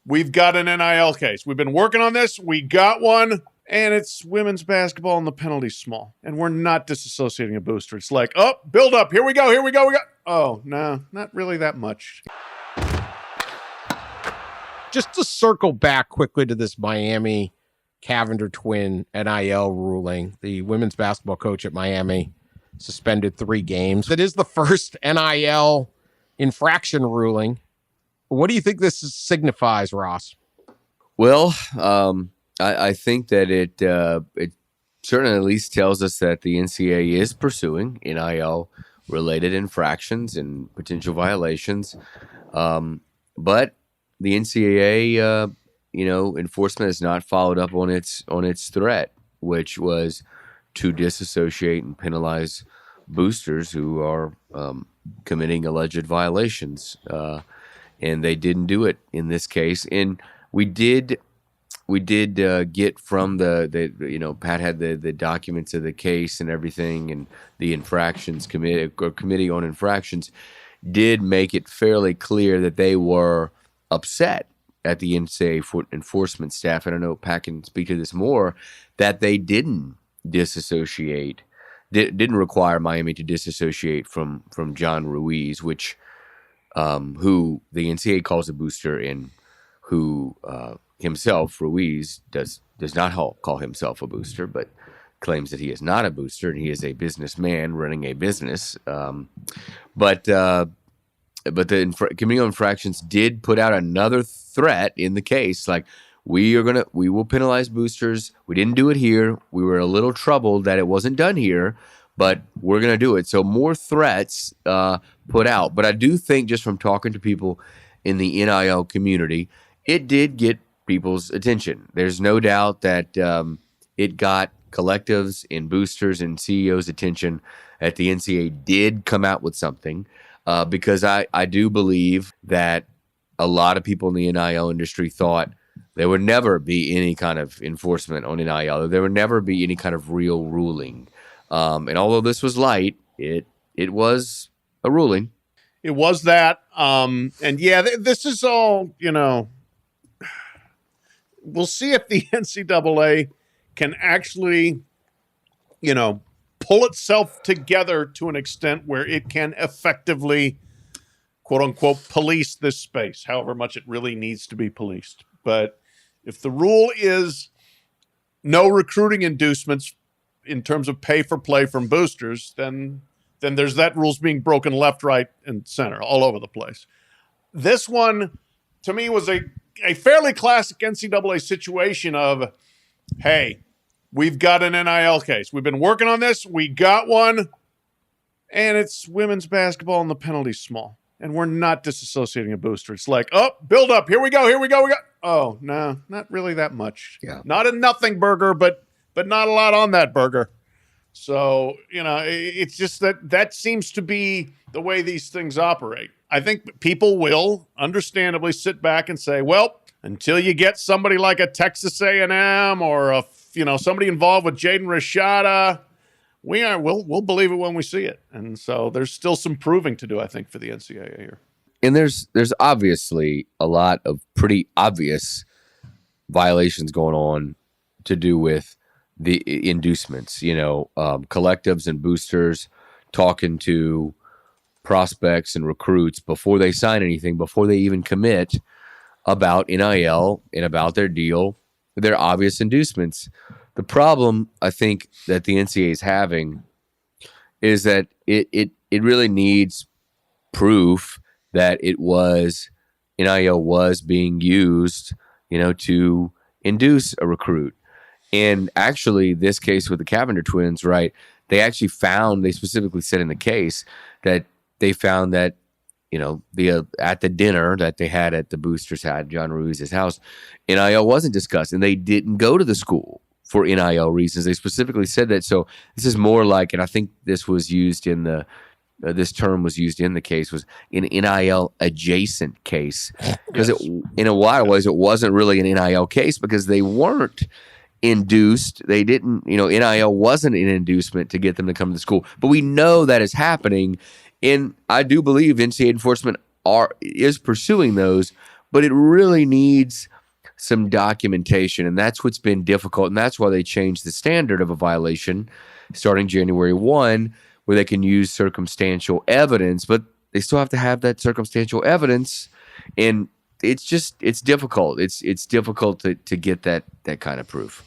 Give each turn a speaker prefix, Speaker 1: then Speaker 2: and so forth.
Speaker 1: we've got an NIL case. We've been working on this. We got one, and it's women's basketball, and the penalty's small. And we're not disassociating a booster. It's like, oh, build up. Here we go. Oh, no, not really that much.
Speaker 2: Just to circle back quickly to this Miami Cavinder twin NIL ruling, the women's basketball coach at Miami suspended 3 games. It is the first NIL infraction ruling. What do you think this signifies, Ross?
Speaker 3: Well, I think that it certainly at least tells us that the NCAA is pursuing NIL-related infractions and potential violations. But the NCAA, enforcement has not followed up on its threat, which was to disassociate and penalize boosters who are committing alleged violations, and they didn't do it in this case. And we did get from the Pat had the documents of the case and everything, and the infractions committee on infractions did make it fairly clear that they were upset at the NCAA enforcement staff. I don't know, Pat can speak to this more, that they didn't disassociate, didn't require Miami to disassociate from John Ruiz, which who the NCAA calls a booster, and who himself, Ruiz, does not call himself a booster, but claims that he is not a booster and he is a businessman running a business. But the Committee on Infractions did put out another threat in the case, like, we will penalize boosters. We didn't do it here. We were a little troubled that it wasn't done here, but we're going to do it. So more threats put out. But I do think, just from talking to people in the NIL community, it did get people's attention. There's no doubt that it got collectives and boosters and CEOs' attention, that the NCAA did come out with something, because I do believe that a lot of people in the NIL industry thought there would never be any kind of enforcement on NIL. There would never be any kind of real ruling. And although this was light, it was a ruling.
Speaker 1: It was that. And yeah, this is all, we'll see if the NCAA can actually, pull itself together to an extent where it can effectively, quote unquote, police this space, however much it really needs to be policed. But if the rule is no recruiting inducements in terms of pay for play from boosters, then there's that rule's being broken left, right, and center, all over the place. This one, to me, was a fairly classic NCAA situation of, hey, we've got an NIL case. We've been working on this. We got one, and it's women's basketball, and the penalty's small. And we're not disassociating a booster. It's like, oh, build up. Here we go. Oh, no, not really that much.
Speaker 3: Yeah.
Speaker 1: Not a nothing burger, but not a lot on that burger. So, it's just that seems to be the way these things operate. I think people will understandably sit back and say, well, until you get somebody like a Texas A&M or somebody involved with Jaden Rashada, we'll believe it when we see it. And so there's still some proving to do, I think, for the NCAA here.
Speaker 3: And there's obviously a lot of pretty obvious violations going on to do with the inducements, collectives and boosters talking to prospects and recruits before they sign anything, before they even commit, about NIL and about their deal. They're obvious inducements. The problem, I think, that the NCAA is having is that it really needs proof that NIL was being used, to induce a recruit. And actually, this case with the Cavinder twins, right, they specifically said in the case that they found that, at the dinner that they had at the boosters had, John Ruiz's house, NIL wasn't discussed, and they didn't go to the school for NIL reasons. They specifically said that. So this is more like, and I think this was used in this term was used in the case, was an NIL adjacent case, because in a lot of ways it wasn't really an NIL case because they weren't induced. They didn't, NIL wasn't an inducement to get them to come to the school. But we know that is happening, and I do believe NCAA enforcement is pursuing those. but it really needs some documentation, and that's what's been difficult, and that's why they changed the standard of a violation starting January 1, where they can use circumstantial evidence, but they still have to have that circumstantial evidence, and it's difficult. It's difficult to get that kind of proof.